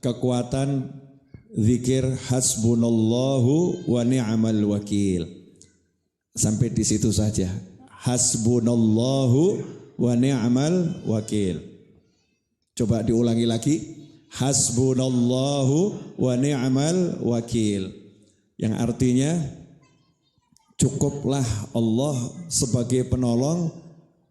kekuatan zikir hasbunallahu wa ni'mal wakil. Sampai di situ saja. Hasbunallahu wa ni'mal wakil. Coba diulangi lagi. Hasbunallahu wa ni'mal wakil. Yang artinya cukuplah Allah sebagai penolong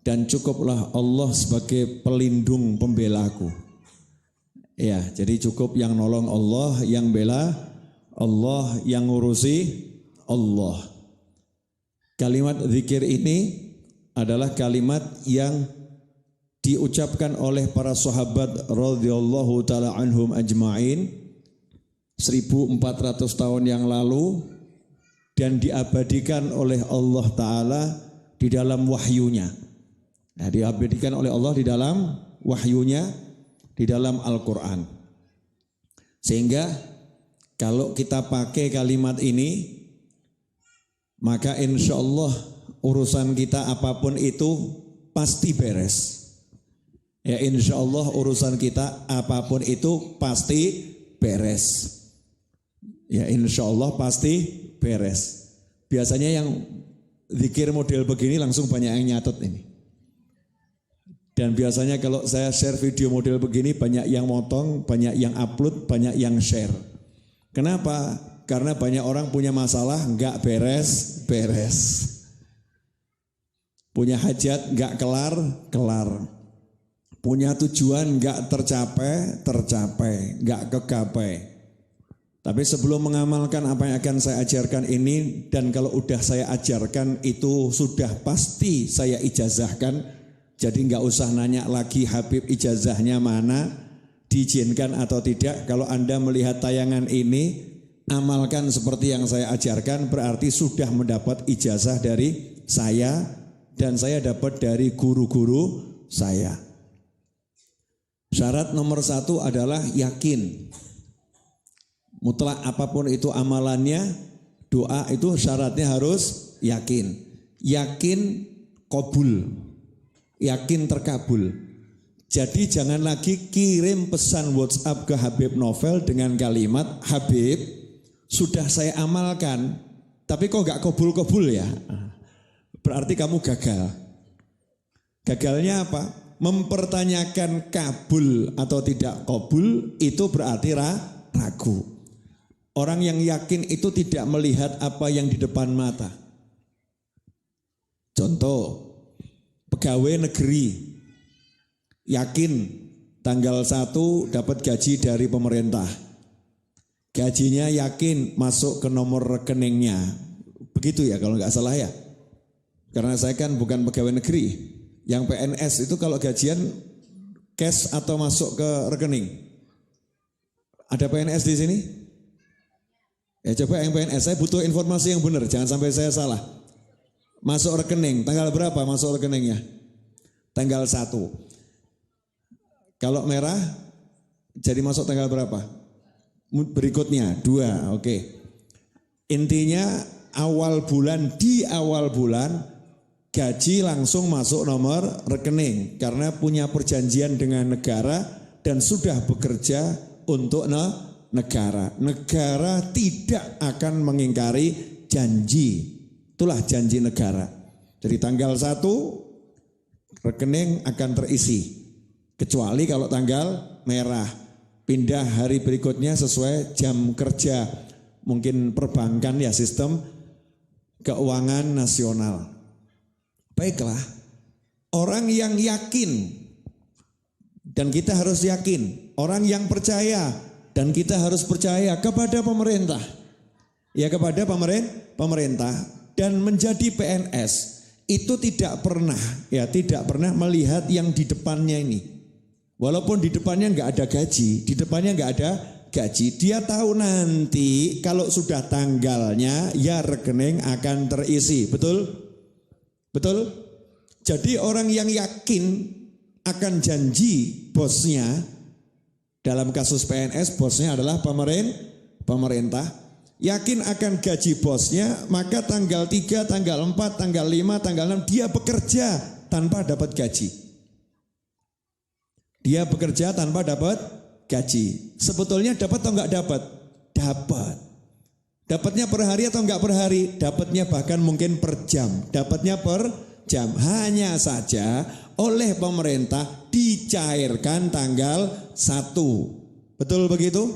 dan cukuplah Allah sebagai pelindung pembelaku. Ya, jadi cukup yang nolong Allah, yang bela Allah, yang ngurusi Allah. Kalimat zikir ini adalah kalimat yang diucapkan oleh para sahabat radhiyallahu taala anhum ajma'in 1400 tahun yang lalu dan diabadikan oleh Allah taala di dalam wahyunya. Nah, diabadikan oleh Allah di dalam wahyunya, di dalam Al-Quran. Sehingga kalau kita pakai kalimat ini, maka insya Allah urusan kita apapun itu pasti beres. Ya, insya Allah urusan kita apapun itu pasti beres. Ya, insya Allah pasti beres. Biasanya yang zikir model begini langsung banyak yang nyatet ini. Dan biasanya kalau saya share video model begini banyak yang motong, banyak yang upload, banyak yang share. Kenapa? Karena banyak orang punya masalah enggak beres-beres. Punya hajat enggak kelar-kelar. Punya tujuan enggak tercapai, enggak kegapai. Tapi sebelum mengamalkan apa yang akan saya ajarkan ini, dan kalau udah saya ajarkan itu sudah pasti saya ijazahkan. Jadi enggak usah nanya lagi Habib ijazahnya mana, diizinkan atau tidak. Kalau Anda melihat tayangan ini, amalkan seperti yang saya ajarkan, berarti sudah mendapat ijazah dari saya dan saya dapat dari guru-guru saya. Syarat nomor 1 adalah yakin. Mutlak apapun itu amalannya, doa itu syaratnya harus yakin. Yakin qabul, yakin terkabul. Jadi jangan lagi kirim pesan WhatsApp ke Habib Novel dengan kalimat, Habib sudah saya amalkan, tapi kok gak kabul-kabul ya? Berarti kamu gagal. Gagalnya apa? Mempertanyakan kabul atau tidak kabul itu berarti ragu. Orang yang yakin itu tidak melihat apa yang di depan mata. Contoh, pegawai negeri yakin tanggal 1 dapat gaji dari pemerintah. Gajinya yakin masuk ke nomor rekeningnya. Begitu ya kalau nggak salah ya. Karena saya kan bukan pegawai negeri. Yang PNS itu kalau gajian cash atau masuk ke rekening. Ada PNS di sini? Ya coba yang PNS, saya butuh informasi yang benar, jangan sampai saya salah. Masuk rekening, tanggal berapa masuk rekeningnya? Tanggal 1. Kalau merah, jadi masuk tanggal berapa? Berikutnya, 2, oke. Intinya di awal bulan, gaji langsung masuk nomor rekening. Karena punya perjanjian dengan negara dan sudah bekerja untuk negara. Negara tidak akan mengingkari janji. Itulah janji negara. Jadi tanggal 1 rekening akan terisi. Kecuali kalau tanggal merah. Pindah hari berikutnya sesuai jam kerja. Mungkin perbankan ya, sistem keuangan nasional. Baiklah. Orang yang yakin dan kita harus yakin. Orang yang percaya dan kita harus percaya kepada pemerintah. Ya, kepada pemerintah. Dan menjadi PNS itu tidak pernah melihat yang di depannya ini. Walaupun di depannya nggak ada gaji, dia tahu nanti kalau sudah tanggalnya ya rekening akan terisi. Betul? Jadi orang yang yakin akan janji bosnya, dalam kasus PNS bosnya adalah pemerintah, yakin akan gaji bosnya, maka tanggal 3, tanggal 4, tanggal 5, tanggal 6 dia bekerja tanpa dapat gaji. Dia bekerja tanpa dapat gaji. Sebetulnya dapat atau enggak dapat? Dapat. Dapatnya per hari atau enggak per hari? Dapatnya bahkan mungkin per jam. Dapatnya per jam. Hanya saja oleh pemerintah dicairkan tanggal 1. Betul begitu?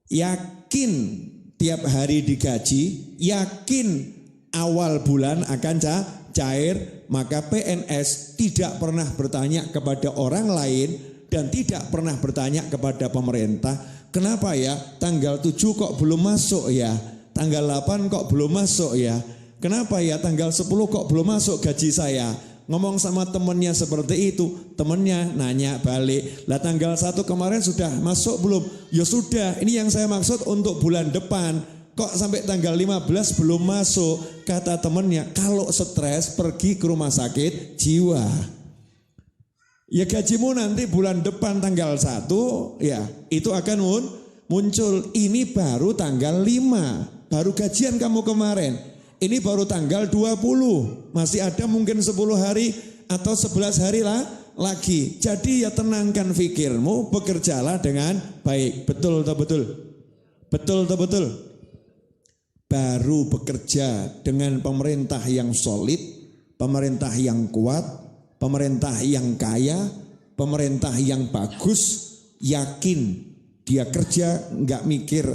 Yakin tiap hari digaji, yakin awal bulan akan cair, maka PNS tidak pernah bertanya kepada orang lain dan tidak pernah bertanya kepada pemerintah, kenapa ya tanggal 7 kok belum masuk ya, tanggal 8 kok belum masuk ya, kenapa ya tanggal 10 kok belum masuk gaji saya. Ngomong sama temennya seperti itu, temennya nanya balik, lah tanggal 1 kemarin sudah masuk belum? Ya sudah, ini yang saya maksud untuk bulan depan. Kok sampai tanggal 15 belum masuk? Kata temennya, kalau stres pergi ke rumah sakit jiwa. Ya gajimu nanti bulan depan tanggal 1, ya itu akan muncul. Ini baru tanggal 5, baru gajian kamu kemarin. Ini baru tanggal 20, masih ada mungkin 10 hari atau 11 hari lah lagi. Jadi ya tenangkan fikirmu, bekerjalah dengan baik. Betul atau betul? Betul atau betul? Baru bekerja dengan pemerintah yang solid, pemerintah yang kuat, pemerintah yang kaya, pemerintah yang bagus, yakin dia kerja nggak mikir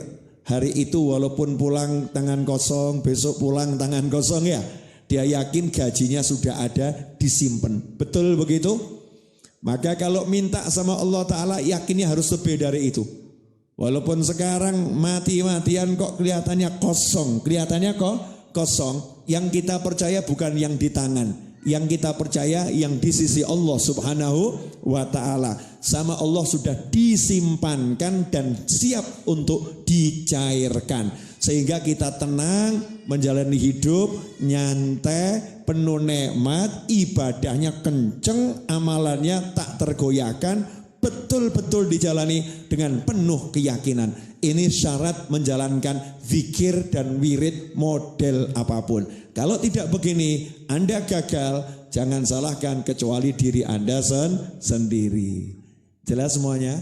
hari itu walaupun pulang tangan kosong, besok pulang tangan kosong ya. Dia yakin gajinya sudah ada, disimpan. Betul begitu? Maka kalau minta sama Allah Ta'ala yakinnya harus lebih dari itu. Walaupun sekarang mati-matian kok kelihatannya kosong. Kelihatannya kok kosong. Yang kita percaya bukan yang di tangan. Yang kita percaya yang di sisi Allah Subhanahu wa Ta'ala. Sama Allah sudah disimpankan dan siap untuk dicairkan. Sehingga kita tenang menjalani hidup, nyantai, penuh nikmat, ibadahnya kenceng, amalannya tak tergoyahkan, betul-betul dijalani dengan penuh keyakinan. Ini syarat menjalankan zikir dan wirid model apapun. Kalau tidak begini, Anda gagal, jangan salahkan kecuali diri Anda sendiri. Jelas semuanya?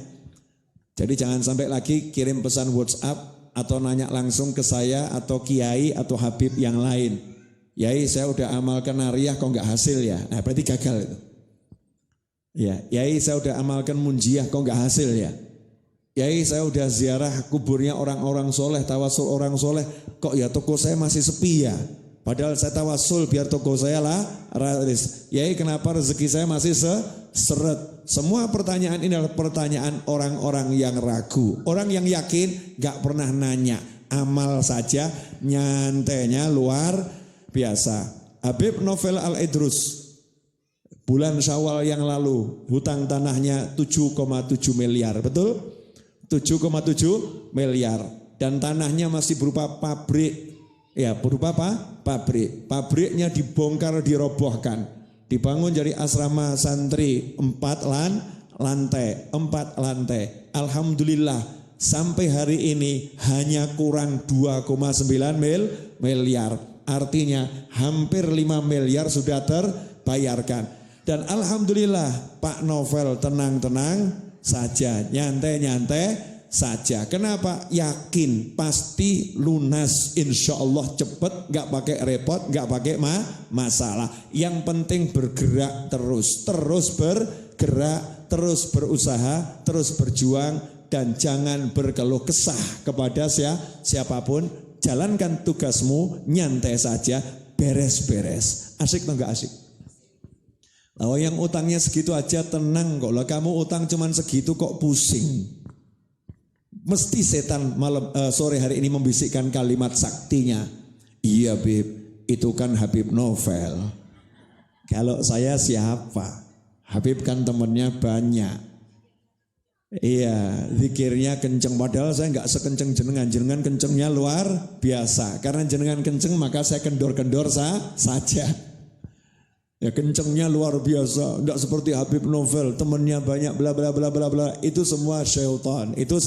Jadi jangan sampai lagi kirim pesan WhatsApp atau nanya langsung ke saya atau kiai atau habib yang lain. Yai, saya udah amalkan nariyah kok nggak hasil ya. Nah berarti gagal itu. Ya, yai saya udah amalkan munjiah kok nggak hasil ya. Yai saya udah ziarah kuburnya orang-orang soleh, tawasul orang soleh, kok ya toko saya masih sepi ya. Padahal saya tawasul biar toko saya lah raris. Yai kenapa rezeki saya masih seret? Semua pertanyaan ini adalah pertanyaan orang-orang yang ragu. Orang yang yakin gak pernah nanya. Amal saja nyantainya luar biasa. Habib Novel Al-Idrus bulan Syawal yang lalu hutang tanahnya 7,7 miliar. Betul? 7,7 miliar. Dan tanahnya masih berupa pabrik. Ya berupa apa? Pabrik. Pabriknya dibongkar, dirobohkan. Dibangun jadi asrama santri 4 lantai. Alhamdulillah sampai hari ini hanya kurang 2,9 miliar. Artinya hampir 5 miliar sudah terbayarkan. Dan alhamdulillah Pak Novel tenang-tenang saja, nyantai-nyantai saja. Kenapa? Yakin pasti lunas, insya Allah cepat, nggak pakai repot, nggak pakai masalah. Yang penting bergerak terus bergerak, terus berusaha, terus berjuang, dan jangan berkeluh kesah kepada siapapun. Jalankan tugasmu, nyantai saja, beres-beres. Asik atau nggak asik? Kalau yang utangnya segitu aja tenang kok. Lah kamu utang cuman segitu kok pusing. Mesti setan sore hari ini membisikkan kalimat saktinya. Iya Bib, itu kan Habib Novel. Kalau saya siapa? Habib kan temennya banyak. Iya, zikirnya kenceng. Padahal saya nggak sekenceng jenengan. Jenengan kencengnya luar biasa. Karena jenengan kenceng maka saya kendor-kendor saja. Ya kencengnya luar biasa, enggak seperti Habib Novel, temannya banyak bla bla bla bla bla. Itu semua syaitan, itu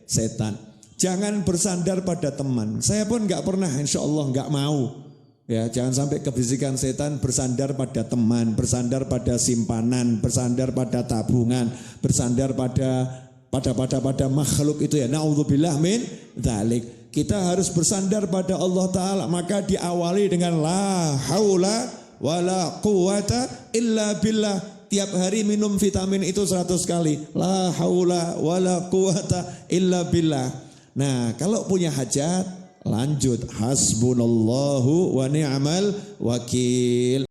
setan. Jangan bersandar pada teman. Saya pun enggak pernah, insya Allah enggak mau. Ya, jangan sampai kebisikan setan bersandar pada teman, bersandar pada simpanan, bersandar pada tabungan, bersandar pada pada makhluk itu ya. Na'udzubillah min dzalik. Kita harus bersandar pada Allah Ta'ala. Maka diawali dengan la haula wala quwata illa billah. Tiap hari minum vitamin itu 100 kali. La haula wala quwata illa billah. Nah, kalau punya hajat, lanjut. Hasbunallahu wa ni'mal wakil.